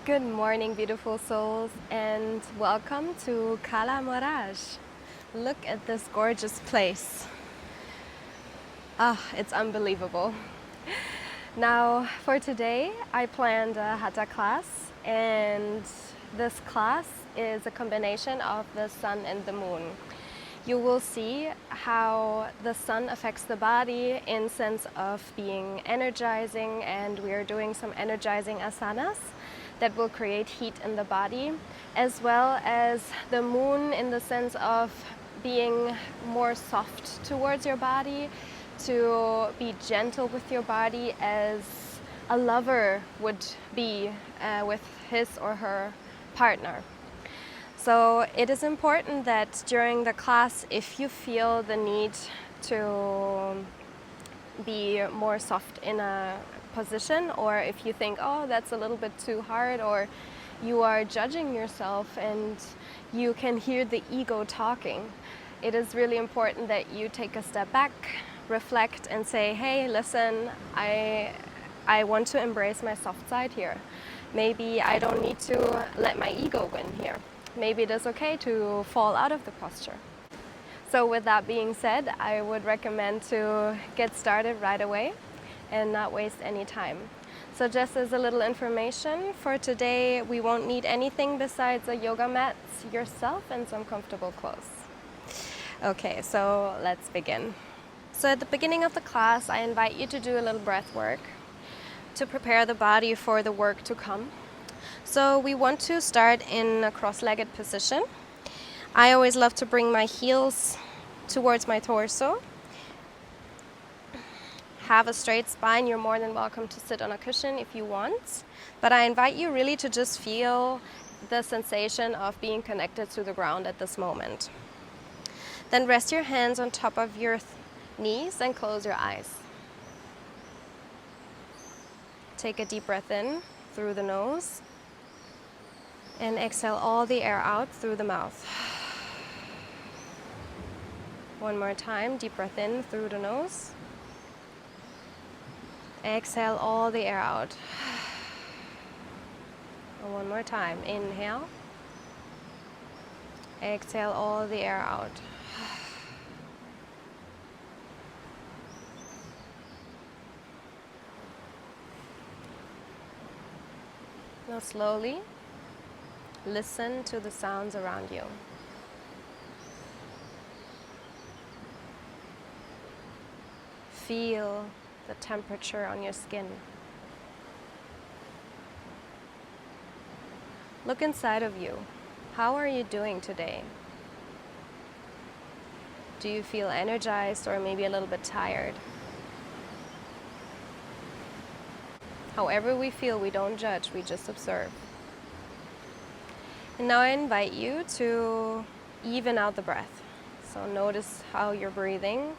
Good morning, beautiful souls, and welcome to Cala Mirage. Look at this gorgeous place. It's unbelievable. Now, for today, I planned a Hatha class, and this class is a combination of the sun and the moon. You will see how the sun affects the body in sense of being energizing, and we are doing some energizing asanas that will create heat in the body, as well as the moon in the sense of being more soft towards your body, to be gentle with your body as a lover would be with his or her partner. So it is important that during the class, if you feel the need to be more soft in a position, or if you think, oh, that's a little bit too hard, or you are judging yourself and you can hear the ego talking, it is really important that you take a step back, reflect, and say, hey, listen, I want to embrace my soft side here. Maybe I don't need to let my ego win here. Maybe it is okay to fall out of the posture. So with that being said, I would recommend to get started right away and not waste any time. So just as a little information, for today we won't need anything besides a yoga mat, yourself, and some comfortable clothes. Okay, so let's begin. So at the beginning of the class, I invite you to do a little breath work to prepare the body for the work to come. So we want to start in a cross-legged position. I always love to bring my heels towards my torso. Have a straight spine. You're more than welcome to sit on a cushion if you want. But I invite you really to just feel the sensation of being connected to the ground at this moment. Then rest your hands on top of your knees and close your eyes. Take a deep breath in through the nose and exhale all the air out through the mouth. One more time, deep breath in through the nose. Exhale all the air out. And one more time, inhale. Exhale all the air out. Now slowly listen to the sounds around you. Feel the temperature on your skin. Look inside of you. How are you doing today? Do you feel energized or maybe a little bit tired? However we feel, we don't judge, we just observe. And now I invite you to even out the breath. So notice how you're breathing.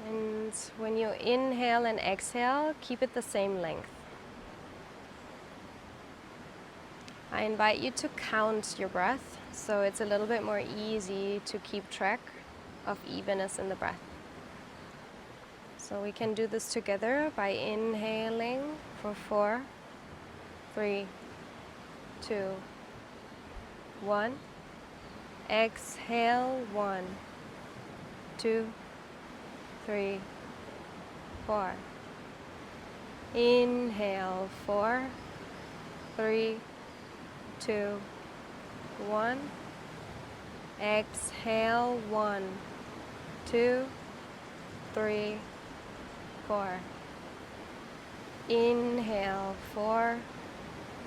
And when you inhale and exhale, keep it the same length. I invite you to count your breath, so it's a little bit more easy to keep track of evenness in the breath. So we can do this together by inhaling for 4, 3, 2, 1. Exhale, 1, 2, 3, 4. Inhale, 4, 3, 2, 1. Exhale, 1, 2, 3, 4. Inhale, 4,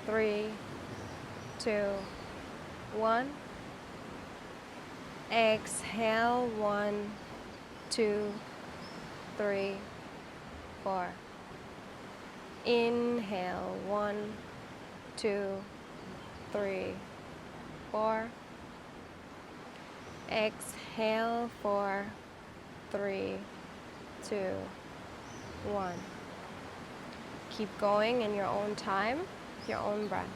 3, 2, 1. Exhale, 1, 2, 3, 4. Inhale, 1, 2, 3, 4. Exhale, 4, 3, 2, 1. Keep going in your own time, your own breath.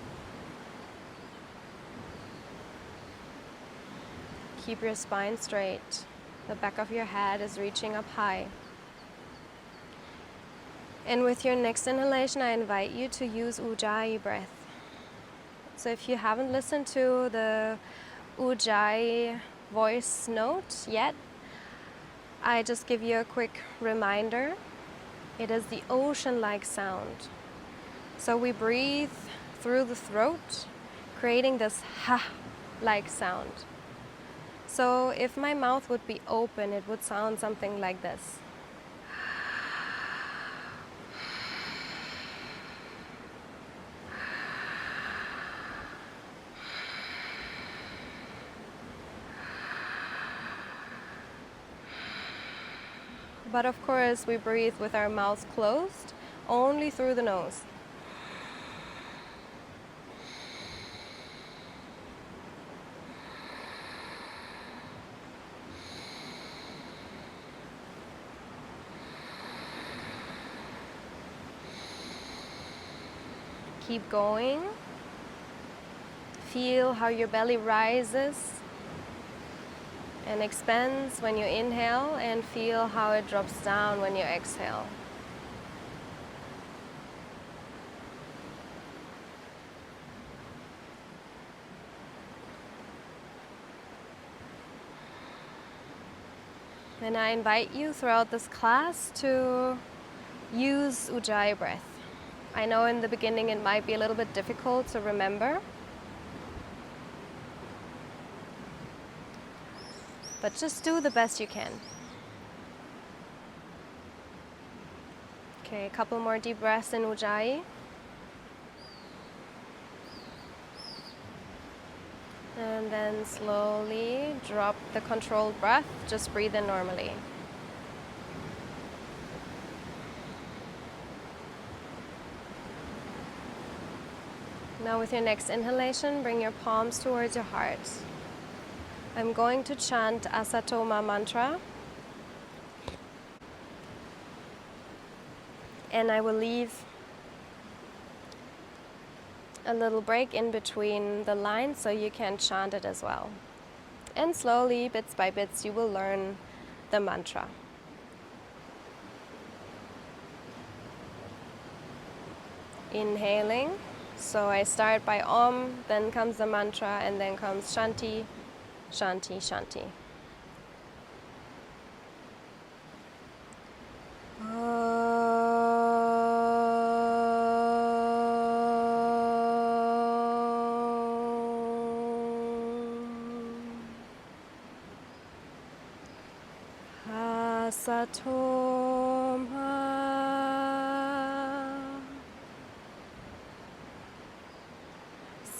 Keep your spine straight. The back of your head is reaching up high. And with your next inhalation, I invite you to use Ujjayi breath. So if you haven't listened to the Ujjayi voice note yet, I just give you a quick reminder. It is the ocean-like sound. So we breathe through the throat, creating this ha-like sound. So if my mouth would be open, it would sound something like this. But of course, we breathe with our mouth closed, only through the nose. Keep going. Feel how your belly rises and expands when you inhale, and feel how it drops down when you exhale. And I invite you throughout this class to use Ujjayi breath. I know in the beginning it might be a little bit difficult to remember, but just do the best you can. Okay, a couple more deep breaths in Ujjayi. And then slowly drop the controlled breath, just breathe in normally. Now with your next inhalation, bring your palms towards your heart. I'm going to chant Asatoma mantra. And I will leave a little break in between the lines so you can chant it as well. And slowly, bits by bits, you will learn the mantra. Inhaling. So I start by Om, then comes the mantra, and then comes Shanti, Shanti, Shanti. Asatoma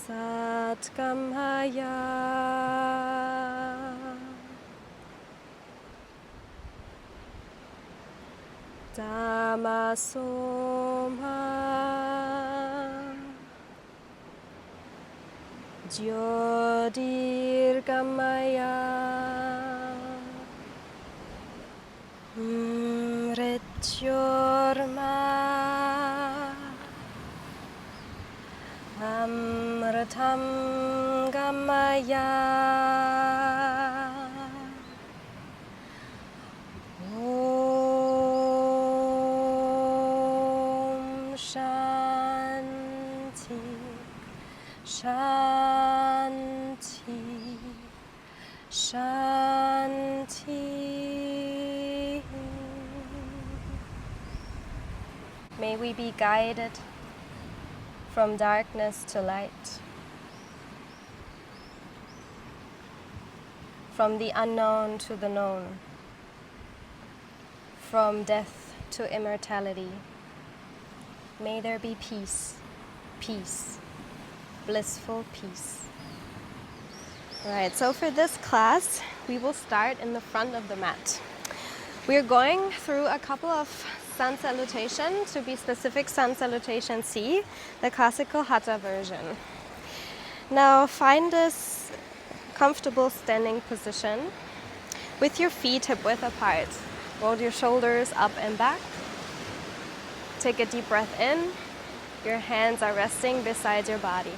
Satgamaya Tamasoma Jyotirgamaya Mrityorma Amritam Gamaya Om Shanti Shanti Shanti. May we be guided from darkness to light, from the unknown to the known, from death to immortality. May there be peace, peace, blissful peace. All right, so for this class, we will start in the front of the mat. We're going through a couple of sun salutation, to be specific, sun salutation C, the classical hatha version. Now find this comfortable standing position with your feet hip width apart. Roll your shoulders up and back. Take a deep breath in. Your hands are resting beside your body.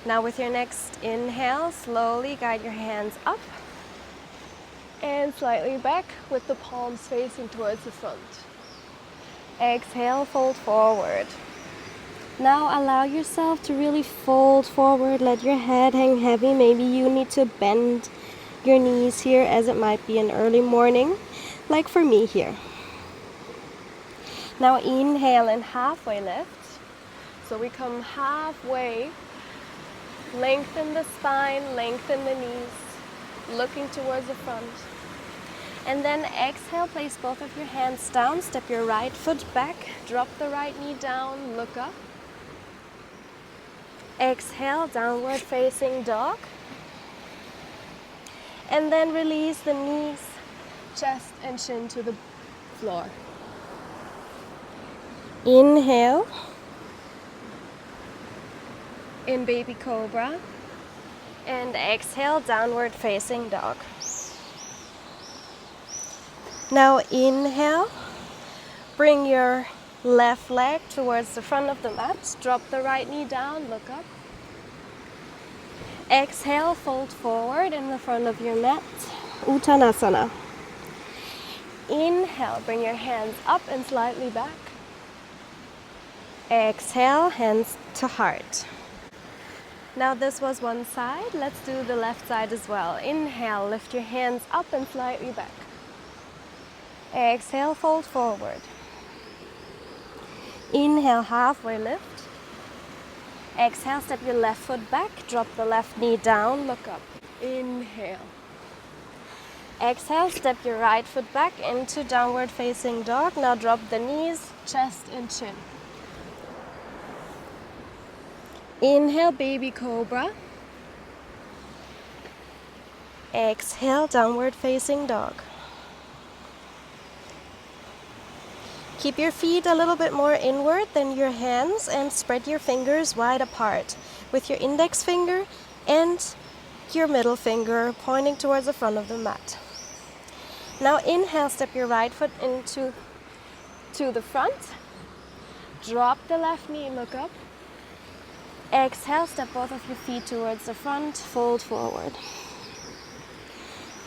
Now with your next inhale, slowly guide your hands up and slightly back with the palms facing towards the front. Exhale, fold forward. Now allow yourself to really fold forward. Let your head hang heavy. Maybe you need to bend your knees here as it might be an early morning, like for me here. Now inhale and halfway lift. So we come halfway. Lengthen the spine, lengthen the knees, looking towards the front. And then exhale, place both of your hands down, step your right foot back, drop the right knee down, look up. Exhale, downward facing dog. And then release the knees, chest and chin to the floor. Inhale in baby cobra. And exhale, downward facing dog. Now inhale, bring your left leg towards the front of the mat, drop the right knee down, look up. Exhale, fold forward in the front of your mat, Uttanasana. Inhale, bring your hands up and slightly back. Exhale, hands to heart. Now this was one side, let's do the left side as well. Inhale, lift your hands up and slightly back. Exhale, fold forward. Inhale, halfway lift. Exhale, step your left foot back, drop the left knee down, look up. Inhale. Exhale, step your right foot back into downward facing dog. Now drop the knees, chest and chin. Inhale, baby cobra. Exhale, downward facing dog. Keep your feet a little bit more inward than your hands and spread your fingers wide apart with your index finger and your middle finger pointing towards the front of the mat. Now inhale, step your right foot into the front. Drop the left knee, look up. Exhale, step both of your feet towards the front, fold forward.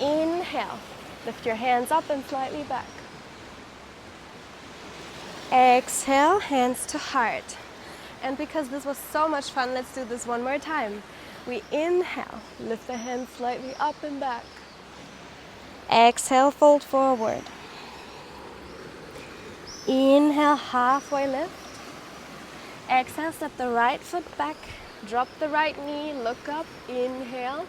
Inhale, lift your hands up and slightly back. Exhale, hands to heart. And because this was so much fun, let's do this one more time. We inhale, lift the hands slightly up and back. Exhale, fold forward. Inhale, halfway lift. Exhale, step the right foot back, drop the right knee, look up, inhale.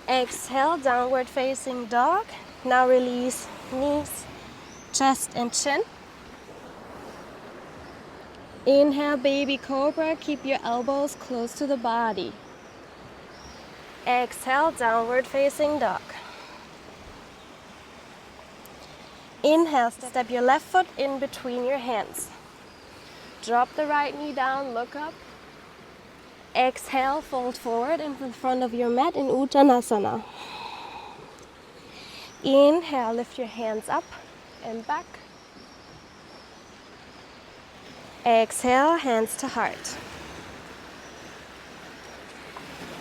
Exhale, downward facing dog. Now release knees, chest and chin. Inhale, baby cobra, keep your elbows close to the body. Exhale, downward facing dog. Inhale, step your left foot in between your hands. Drop the right knee down, look up. Exhale, fold forward into the front of your mat in Uttanasana. Inhale, lift your hands up and back. Exhale, hands to heart.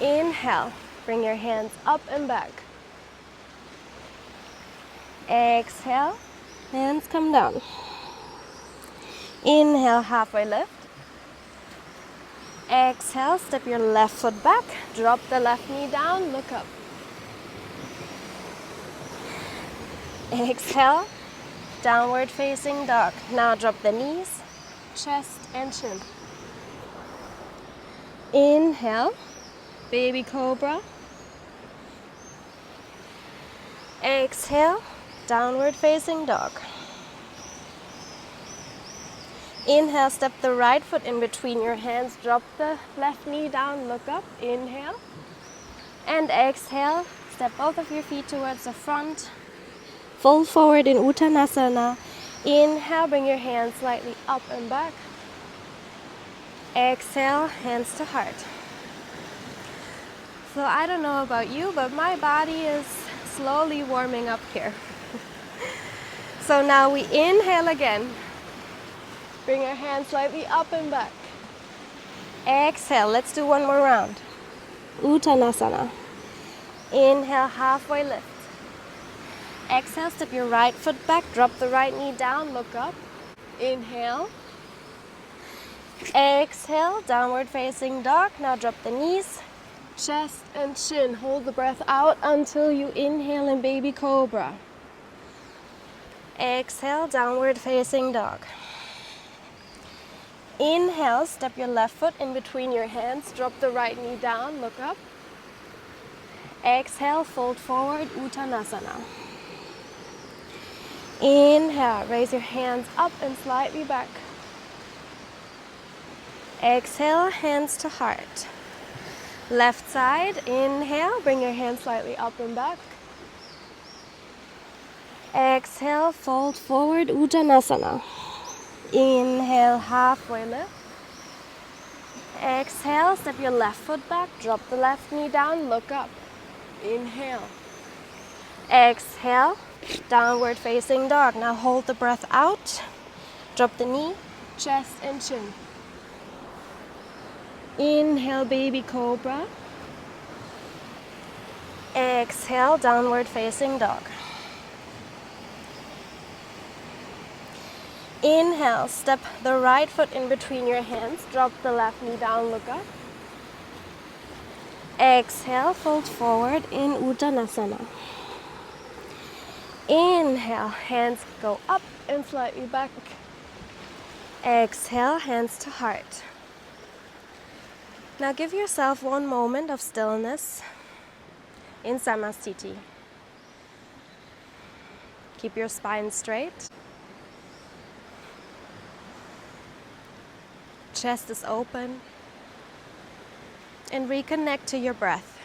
Inhale, bring your hands up and back. Exhale, hands come down. Inhale, halfway lift. Exhale, step your left foot back, drop the left knee down, look up. Exhale, downward facing dog. Now drop the knees, chest and chin. Inhale, baby cobra. Exhale, downward facing dog. Inhale, step the right foot in between your hands, drop the left knee down, look up, inhale. And exhale, step both of your feet towards the front. Fold forward in Uttanasana. Inhale, bring your hands slightly up and back. Exhale, hands to heart. So I don't know about you, but my body is slowly warming up here. So now we inhale again. Bring your hands slightly up and back. Exhale, let's do one more round. Uttanasana. Inhale, halfway lift. Exhale, step your right foot back, drop the right knee down, look up. Inhale. Exhale, downward facing dog. Now drop the knees, chest and chin. Hold the breath out until you inhale in baby cobra. Exhale, downward facing dog. Inhale, step your left foot in between your hands, drop the right knee down, look up. Exhale, fold forward, Uttanasana. Inhale, raise your hands up and slightly back. Exhale, hands to heart. Left side, inhale, bring your hands slightly up and back. Exhale, fold forward, Uttanasana. Inhale, halfway lift. Exhale, step your left foot back, drop the left knee down, look up. Inhale. Exhale, downward facing dog. Now hold the breath out. Drop the knee, chest and chin. Inhale, baby cobra. Exhale, downward facing dog. Inhale, step the right foot in between your hands, drop the left knee down, look up. Exhale, fold forward in Uttanasana. Inhale, hands go up and slightly back. Exhale, hands to heart. Now give yourself one moment of stillness in Samasthiti. Keep your spine straight. Chest is open. And reconnect to your breath.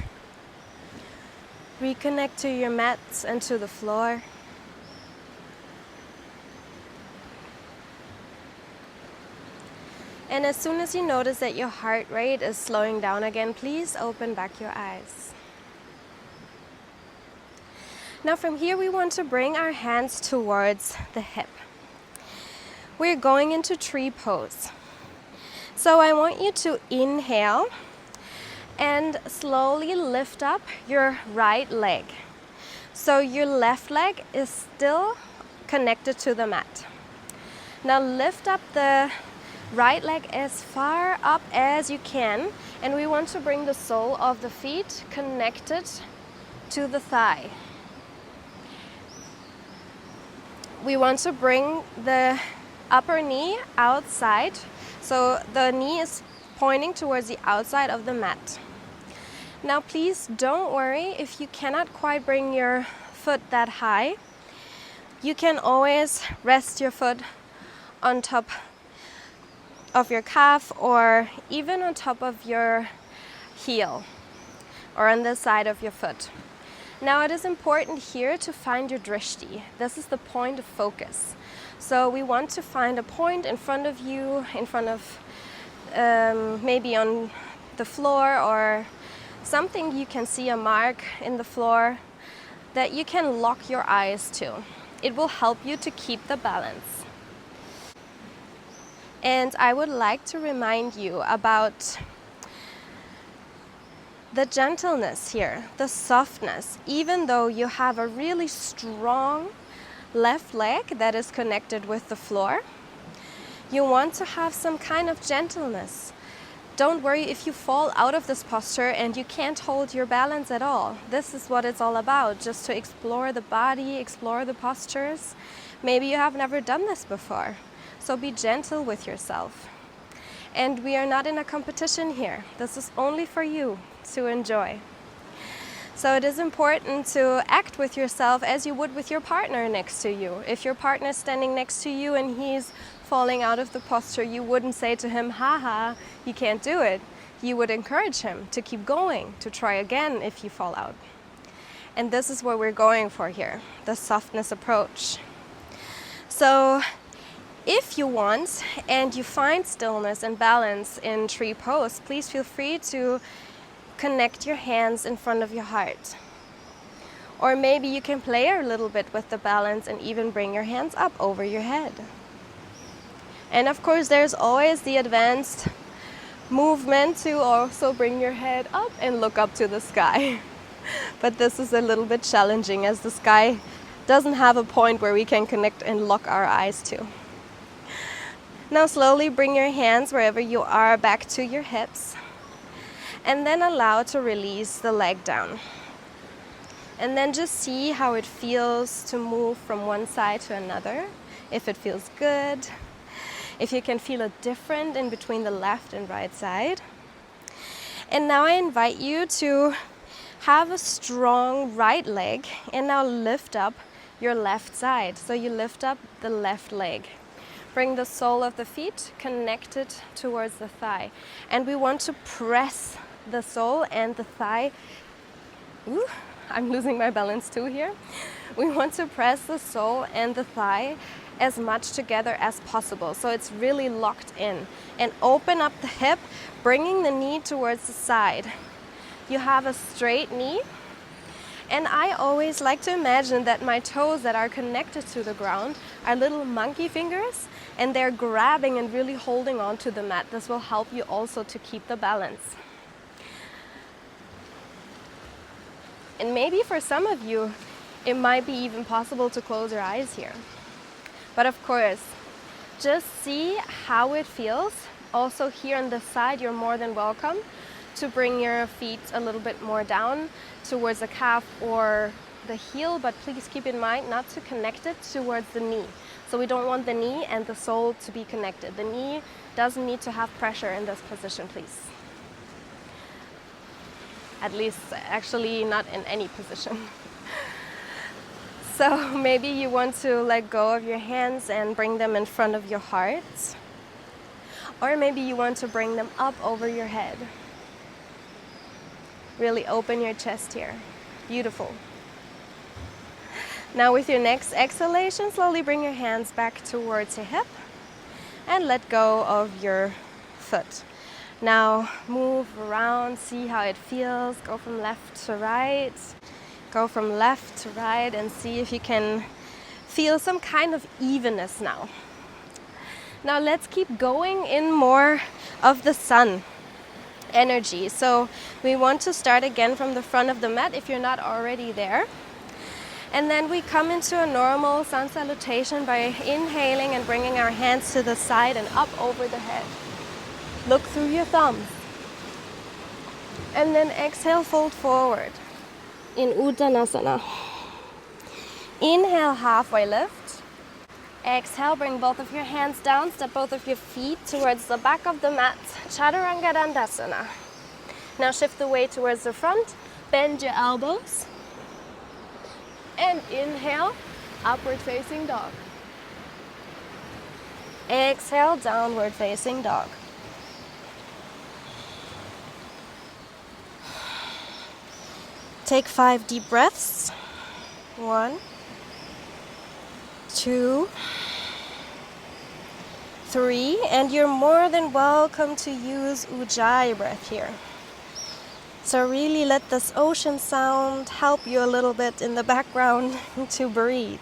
Reconnect to your mats and to the floor. And as soon as you notice that your heart rate is slowing down again, please open back your eyes. Now from here we want to bring our hands towards the hip. We're going into tree pose. So I want you to inhale and slowly lift up your right leg. So your left leg is still connected to the mat. Now lift up the right leg as far up as you can, and we want to bring the sole of the feet connected to the thigh. We want to bring the upper knee outside, so the knee is pointing towards the outside of the mat. Now please don't worry if you cannot quite bring your foot that high. You can always rest your foot on top of your calf or even on top of your heel or on the side of your foot. Now it is important here to find your drishti. This is the point of focus. So we want to find a point in front of you, in front of maybe on the floor or something you can see a mark in the floor that you can lock your eyes to. It will help you to keep the balance. And I would like to remind you about the gentleness here, the softness. Even though you have a really strong left leg that is connected with the floor, you want to have some kind of gentleness. Don't worry if you fall out of this posture and you can't hold your balance at all. This is what it's all about, just to explore the body, explore the postures. Maybe you have never done this before. So be gentle with yourself. And we are not in a competition here. This is only for you to enjoy. So it is important to act with yourself as you would with your partner next to you. If your partner is standing next to you and he's falling out of the posture, you wouldn't say to him, haha, you can't do it. You would encourage him to keep going, to try again if you fall out. And this is what we're going for here, the softness approach. So if you want and you find stillness and balance in tree pose, please feel free to connect your hands in front of your heart. Or maybe you can play a little bit with the balance and even bring your hands up over your head. And of course, there's always the advanced movement to also bring your head up and look up to the sky. But this is a little bit challenging as the sky doesn't have a point where we can connect and lock our eyes to. Now slowly bring your hands wherever you are back to your hips, and then allow to release the leg down. And then just see how it feels to move from one side to another, if it feels good, if you can feel a difference in between the left and right side. And now I invite you to have a strong right leg, and now lift up your left side. So you lift up the left leg. Bring the sole of the feet connected towards the thigh. And we want to press the sole and the thigh. Ooh, I'm losing my balance too here. We want to press the sole and the thigh as much together as possible, so it's really locked in. And open up the hip, bringing the knee towards the side. You have a straight knee, and I always like to imagine that my toes that are connected to the ground are little monkey fingers, and they're grabbing and really holding on to the mat. This will help you also to keep the balance. And maybe for some of you, it might be even possible to close your eyes here. But of course, just see how it feels. Also here on the side, you're more than welcome to bring your feet a little bit more down towards the calf or the heel, but please keep in mind not to connect it towards the knee. So we don't want the knee and the sole to be connected. The knee doesn't need to have pressure in this position, please. At least actually not in any position. So maybe you want to let go of your hands and bring them in front of your heart. Or maybe you want to bring them up over your head. Really open your chest here. Beautiful. Now with your next exhalation, slowly bring your hands back towards your hip and let go of your foot. Now move around, see how it feels. Go from left to right. Go from left to right and see if you can feel some kind of evenness now. Now let's keep going in more of the sun energy. So we want to start again from the front of the mat if you're not already there. And then we come into a normal sun salutation by inhaling and bringing our hands to the side and up over the head. Look through your thumbs. And then exhale, fold forward in Uttanasana. Inhale, halfway lift. Exhale, bring both of your hands down, step both of your feet towards the back of the mat. Chaturanga Dandasana. Now shift the weight towards the front, bend your elbows. And inhale, upward facing dog. Exhale, downward facing dog. Take 5 deep breaths. 1, 2, 3, and you're more than welcome to use Ujjayi breath here. So really let this ocean sound help you a little bit in the background to breathe.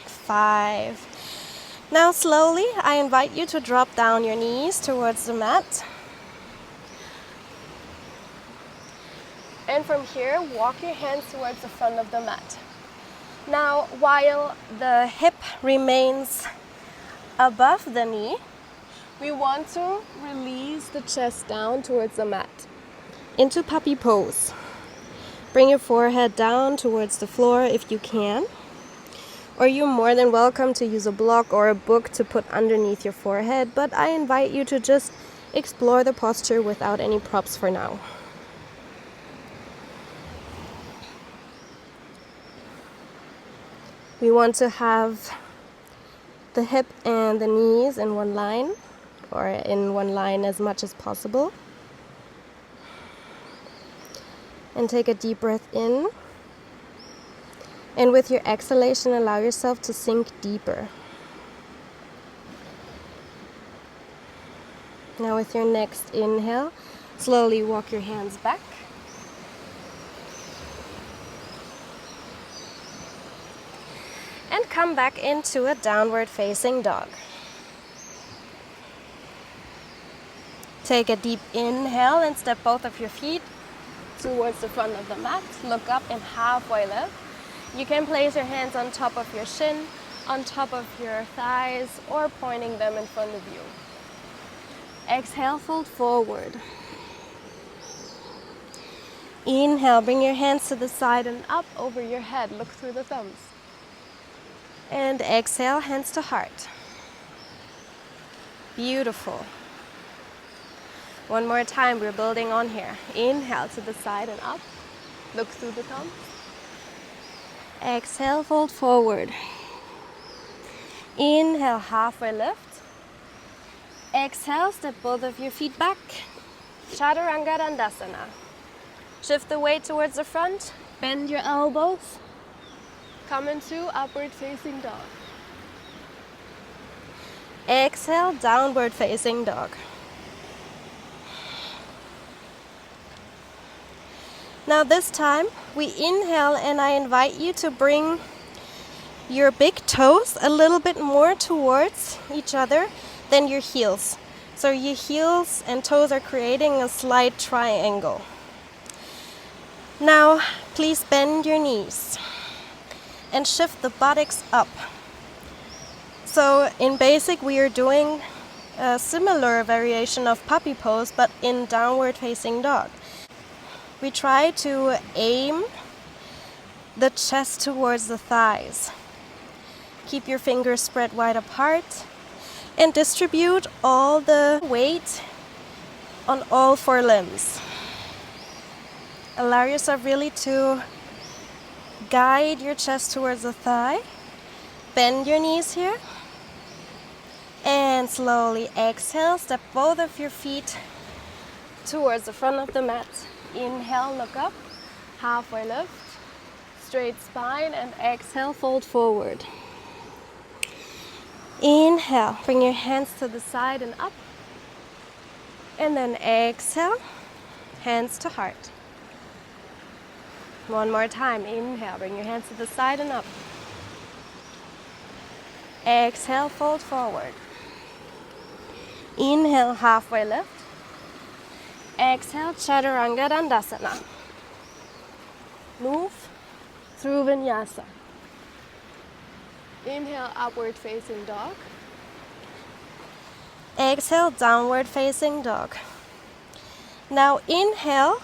5. Now slowly, I invite you to drop down your knees towards the mat. And from here, walk your hands towards the front of the mat. Now, while the hip remains above the knee, we want to release the chest down towards the mat into puppy pose. Bring your forehead down towards the floor if you can, or you're more than welcome to use a block or a book to put underneath your forehead, but I invite you to just explore the posture without any props for now. We want to have the hip and the knees in one line, or in one line as much as possible. And take a deep breath in. And with your exhalation, allow yourself to sink deeper. Now with your next inhale, slowly walk your hands back. And come back into a downward facing dog. Take a deep inhale and step both of your feet towards the front of the mat. Look up and halfway lift. You can place your hands on top of your shin, on top of your thighs, or pointing them in front of you. Exhale, fold forward. Inhale, bring your hands to the side and up over your head. Look through the thumbs. And exhale, hands to heart. Beautiful. One more time, we're building on here. Inhale to the side and up. Look through the thumbs. Exhale, fold forward. Inhale, halfway lift. Exhale, step both of your feet back. Chaturanga Dandasana. Shift the weight towards the front. Bend your elbows. Come into upward facing dog. Exhale, downward facing dog. Now this time, we inhale and I invite you to bring your big toes a little bit more towards each other than your heels. So your heels and toes are creating a slight triangle. Now, please bend your knees and shift the buttocks up. So in basic, we are doing a similar variation of puppy pose, but in downward facing dog. We try to aim the chest towards the thighs. Keep your fingers spread wide apart and distribute all the weight on all four limbs. Allow yourself really to guide your chest towards the thigh. Bend your knees here. And slowly exhale, step both of your feet towards the front of the mat. Inhale, look up, halfway lift, straight spine, and exhale, fold forward. Inhale, bring your hands to the side and up. And then exhale, hands to heart. One more time, inhale, bring your hands to the side and up. Exhale, fold forward. Inhale, halfway lift. Exhale, Chaturanga Dandasana. Move through Vinyasa. Inhale, upward facing dog. Exhale, downward facing dog. Now inhale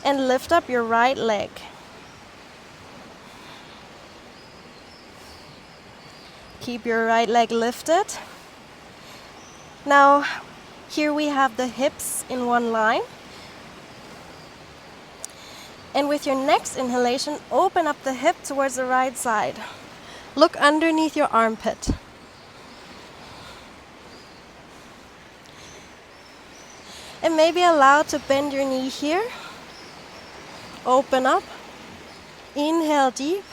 and lift up your right leg. Keep your right leg lifted. Now, here we have the hips in one line. And with your next inhalation, open up the hip towards the right side. Look underneath your armpit. And maybe allow to bend your knee here. Open up. Inhale deep.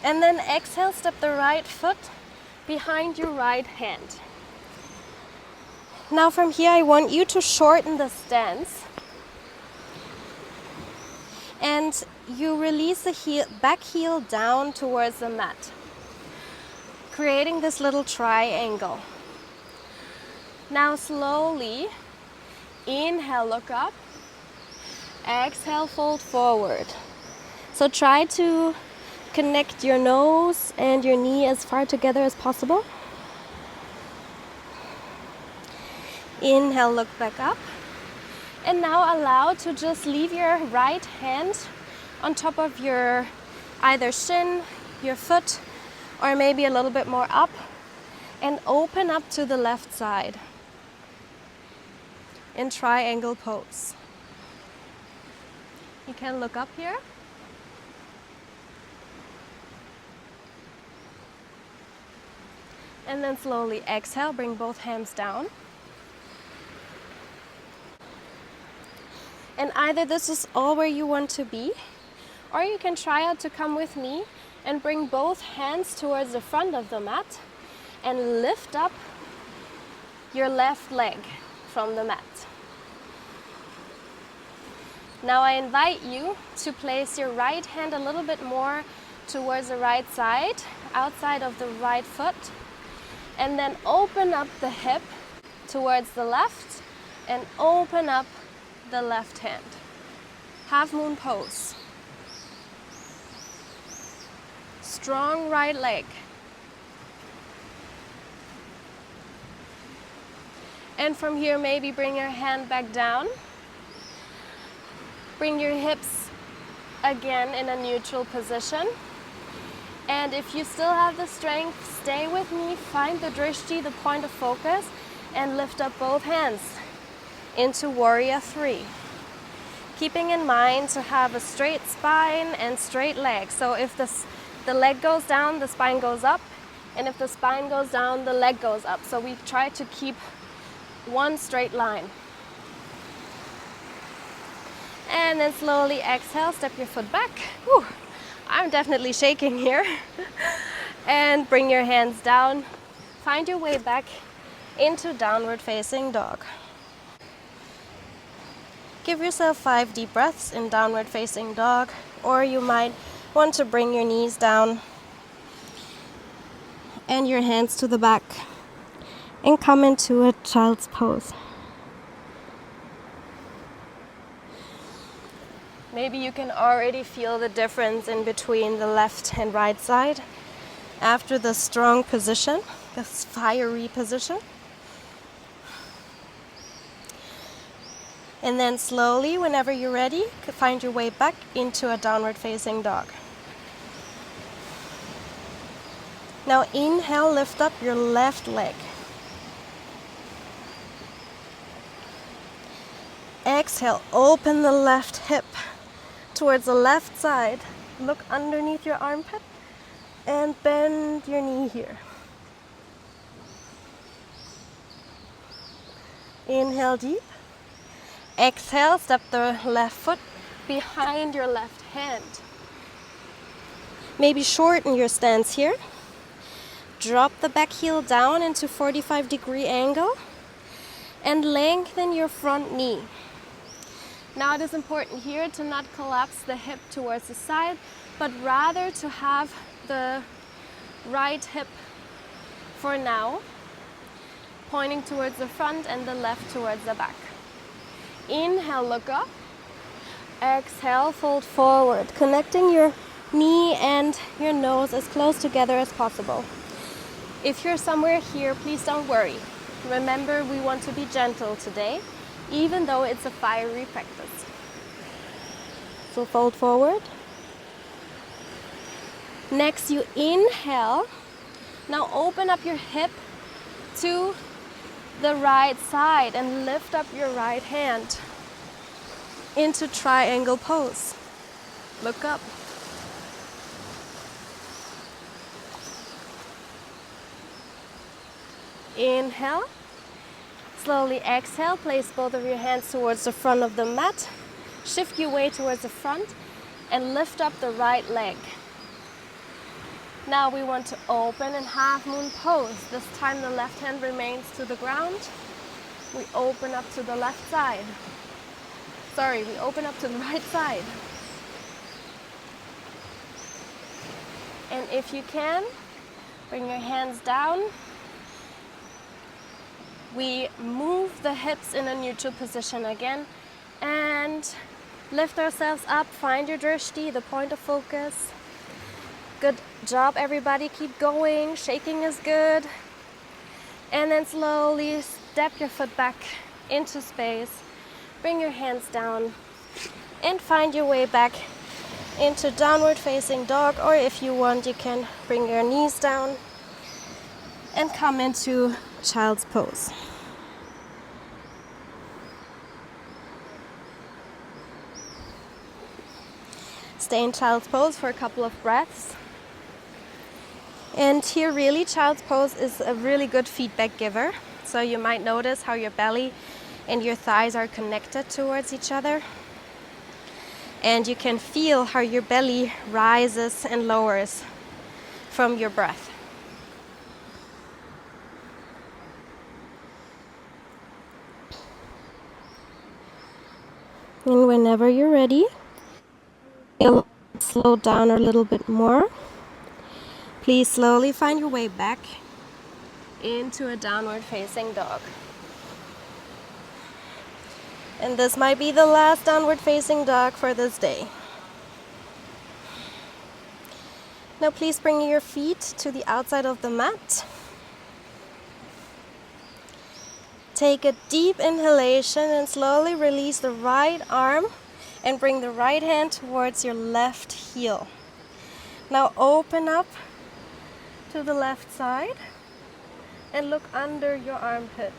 And then exhale, step the right foot behind your right hand. Now from here, I want you to shorten the stance. And you release the back heel down towards the mat, creating this little triangle. Now slowly, inhale, look up. Exhale, fold forward. So try to connect your nose and your knee as far together as possible. Inhale, look back up. And now allow to just leave your right hand on top of your either shin, your foot, or maybe a little bit more up, and open up to the left side in triangle pose. You can look up here. And then slowly exhale, bring both hands down. And either this is all where you want to be, or you can try out to come with me and bring both hands towards the front of the mat and lift up your left leg from the mat. Now I invite you to place your right hand a little bit more towards the right side, outside of the right foot, and then open up the hip towards the left and open up the left hand. Half moon pose. strong right leg. And from here, maybe bring your hand back down. Bring your hips again in a neutral position. And if you still have the strength, stay with me. Find the drishti, the point of focus, and lift up both hands into Warrior 3. Keeping in mind to have a straight spine and straight legs. So if the leg goes down, the spine goes up. And if the spine goes down, the leg goes up. So we try to keep one straight line. And then slowly exhale, step your foot back. Whew, I'm definitely shaking here. And bring your hands down. Find your way back into downward facing dog. Give yourself 5 deep breaths in downward facing dog, or you might want to bring your knees down and your hands to the back and come into a child's pose. Maybe you can already feel the difference in between the left and right side after the strong position, this fiery position. And then slowly, whenever you're ready, find your way back into a downward facing dog. Now inhale, lift up your left leg. Exhale, open the left hip towards the left side. Look underneath your armpit and bend your knee here. Inhale deep. Exhale, step the left foot behind your left hand. Maybe shorten your stance here. Drop the back heel down into 45-degree angle and lengthen your front knee. Now it is important here to not collapse the hip towards the side, but rather to have the right hip for now pointing towards the front and the left towards the back. Inhale, look up. Exhale, fold forward, connecting your knee and your nose as close together as possible. If you're somewhere here, please don't worry. Remember, we want to be gentle today, even though it's a fiery practice. So fold forward. Next, you inhale. Now open up your hip to the right side and lift up your right hand into triangle pose. Look up. Inhale. Slowly exhale. Place both of your hands towards the front of the mat. Shift your weight towards the front and lift up the right leg. Now we want to open in half moon pose. This time the left hand remains to the ground. We open up to the left side. Sorry, we open up to the right side. And if you can, bring your hands down. We move the hips in a neutral position again and lift ourselves up. Find your drishti, the point of focus. Good job, everybody. Keep going. Shaking is good. And then slowly step your foot back into space. Bring your hands down and find your way back into downward facing dog, or if you want, you can bring your knees down and come into child's pose. Stay in child's pose for a couple of breaths. And here really child's pose is a really good feedback giver. So you might notice how your belly and your thighs are connected towards each other. And you can feel how your belly rises and lowers from your breath. And whenever you're ready, you'll slow down a little bit more. Please slowly find your way back into a downward facing dog. And this might be the last downward facing dog for this day. Now please bring your feet to the outside of the mat. Take a deep inhalation and slowly release the right arm and bring the right hand towards your left heel. Now open up to the left side and look under your armpit.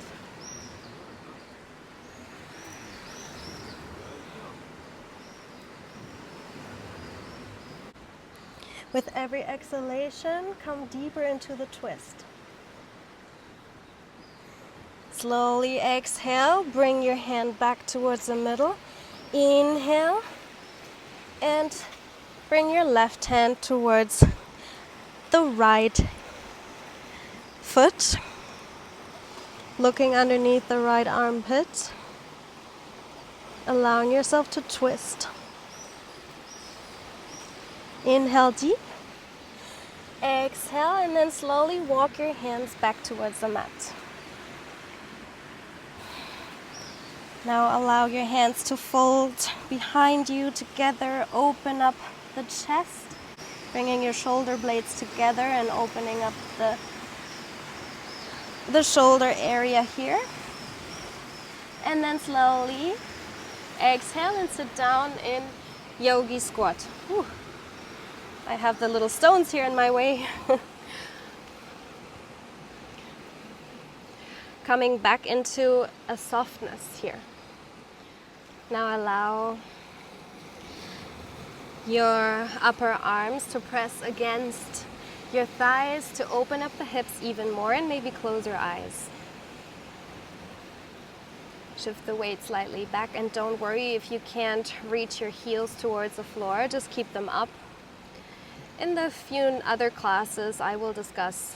With every exhalation, come deeper into the twist. Slowly exhale, bring your hand back towards the middle. Inhale, and bring your left hand towards the right foot. Looking underneath the right armpit, allowing yourself to twist. Inhale deep. Exhale, and then slowly walk your hands back towards the mat. Now allow your hands to fold behind you together. Open up the chest, bringing your shoulder blades together and opening up the shoulder area here. And then slowly exhale and sit down in yogi squat. Whew. I have the little stones here in my way. Coming back into a softness here. Now allow your upper arms to press against your thighs to open up the hips even more, and maybe close your eyes. Shift the weight slightly back, and don't worry if you can't reach your heels towards the floor, just keep them up. In the few other classes, I will discuss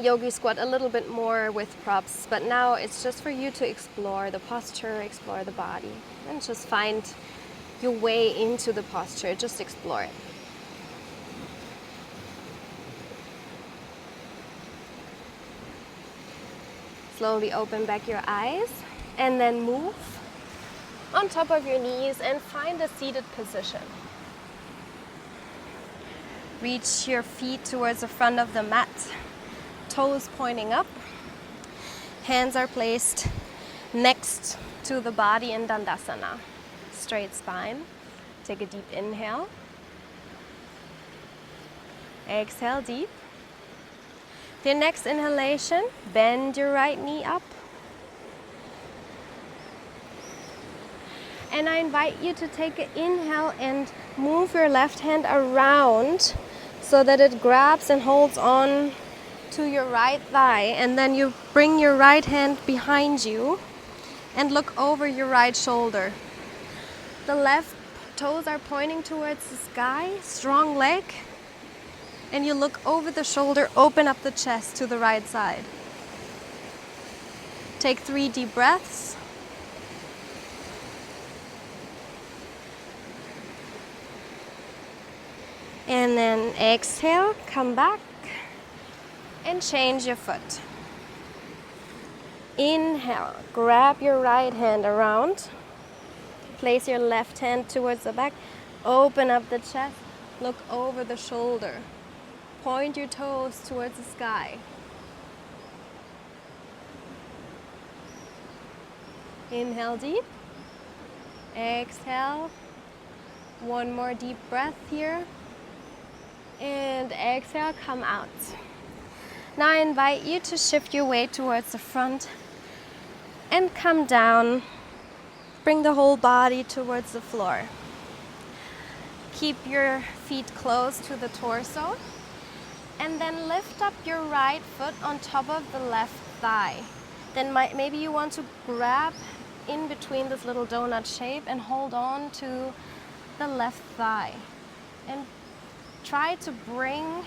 yogi squat a little bit more with props, but now it's just for you to explore the posture, explore the body, and just find your way into the posture. Just explore it. Slowly open back your eyes and then move on top of your knees and find a seated position. Reach your feet towards the front of the mat, toes pointing up. Hands are placed next to the body in Dandasana. Straight spine. Take a deep inhale. Exhale deep. The next inhalation, bend your right knee up. And I invite you to take an inhale and move your left hand around so that it grabs and holds on to your right thigh. And then you bring your right hand behind you and look over your right shoulder. The left toes are pointing towards the sky, strong leg. And you look over the shoulder, open up the chest to the right side. Take 3 deep breaths. And then exhale, come back and change your foot. Inhale, grab your right hand around. Place your left hand towards the back. Open up the chest, look over the shoulder. Point your toes towards the sky. Inhale deep. Exhale. One more deep breath here. And exhale, come out. Now I invite you to shift your weight towards the front and come down. Bring the whole body towards the floor. Keep your feet close to the torso. And then lift up your right foot on top of the left thigh. Then maybe you want to grab in between this little donut shape and hold on to the left thigh. And try to bring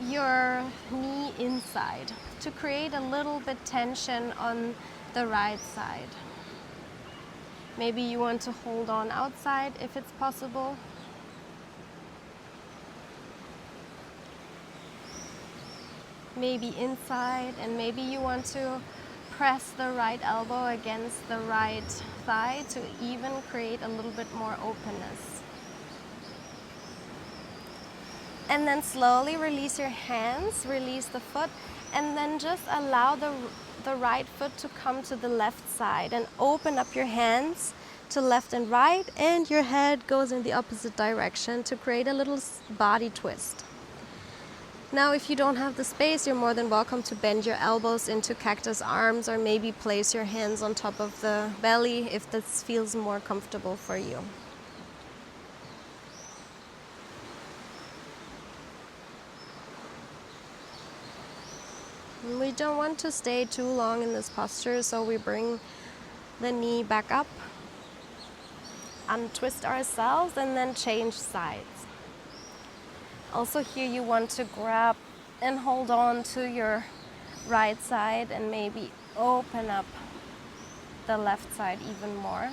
your knee inside to create a little bit tension on the right side. Maybe you want to hold on outside if it's possible. Maybe inside, and maybe you want to press the right elbow against the right thigh to even create a little bit more openness. And then slowly release your hands, release the foot, and then just allow the right foot to come to the left side and open up your hands to left and right, and your head goes in the opposite direction to create a little body twist. Now, if you don't have the space, you're more than welcome to bend your elbows into cactus arms, or maybe place your hands on top of the belly if this feels more comfortable for you. We don't want to stay too long in this posture, so we bring the knee back up, untwist ourselves, and then change sides. Also here you want to grab and hold on to your right side and maybe open up the left side even more.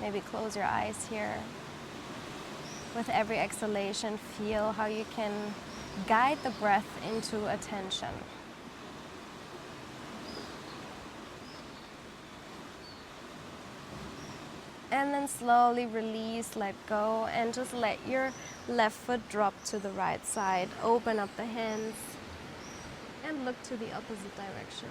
Maybe close your eyes here. With every exhalation, feel how you can guide the breath into attention. And then slowly release, let go, and just let your left foot drop to the right side. Open up the hands and look to the opposite direction.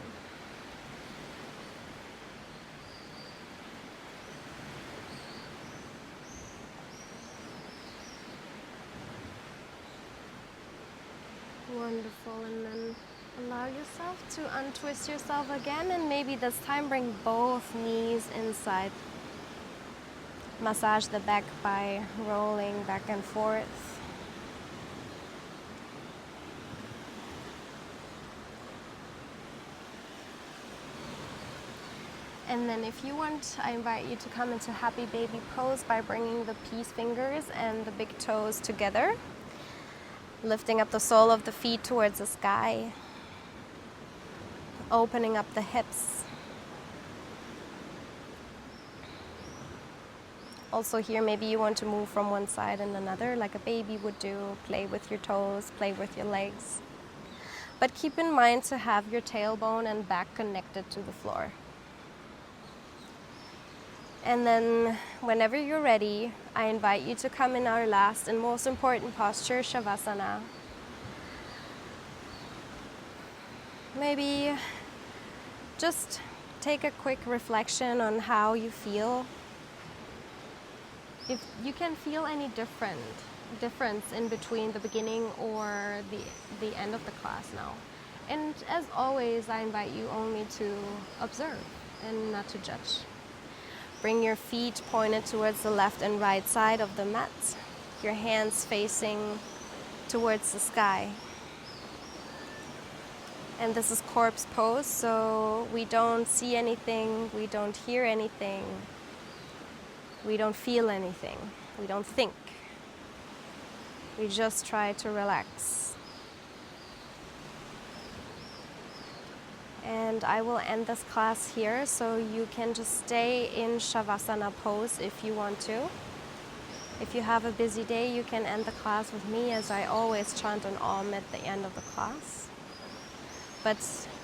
Wonderful, and then allow yourself to untwist yourself again, and maybe this time bring both knees inside. Massage the back by rolling back and forth. And then if you want, I invite you to come into happy baby pose by bringing the peace fingers and the big toes together. Lifting up the sole of the feet towards the sky. Opening up the hips. Also here, maybe you want to move from one side and another like a baby would do. Play with your toes, play with your legs. But keep in mind to have your tailbone and back connected to the floor. And then whenever you're ready, I invite you to come in our last and most important posture, Shavasana. Maybe just take a quick reflection on how you feel. If you can feel any difference in between the beginning or the end of the class now. And as always, I invite you only to observe and not to judge. Bring your feet pointed towards the left and right side of the mat. Your hands facing towards the sky. And this is corpse pose, so we don't see anything, we don't hear anything, we don't feel anything, we don't think. We just try to relax. And I will end this class here, so you can just stay in Shavasana pose if you want to. If you have a busy day, you can end the class with me, as I always chant an Om at the end of the class. But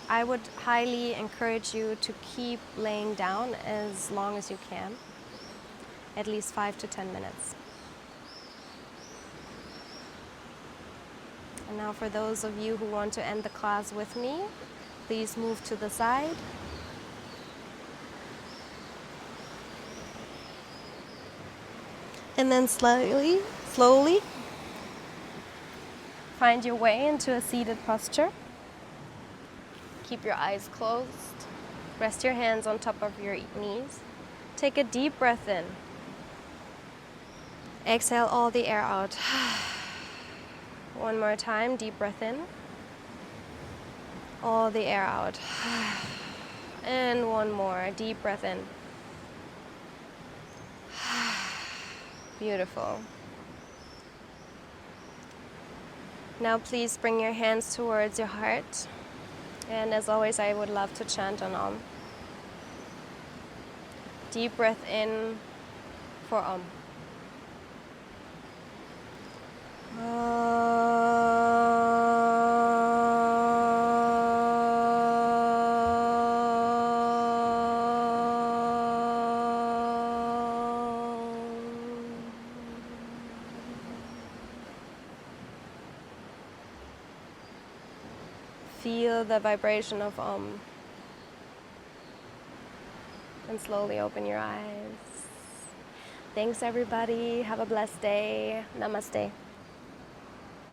I would highly encourage you to keep laying down as long as you can, at least 5 to 10 minutes. And now for those of you who want to end the class with me, please move to the side. And then slowly find your way into a seated posture. Keep your eyes closed. Rest your hands on top of your knees. Take a deep breath in. Exhale all the air out. One more time, deep breath in. All the air out. And one more, deep breath in. Beautiful. Now please bring your hands towards your heart. And as always, I would love to chant an Om. Deep breath in for Om. feel the vibration of Om. And slowly open your eyes. Thanks everybody. Have a blessed day. Namaste.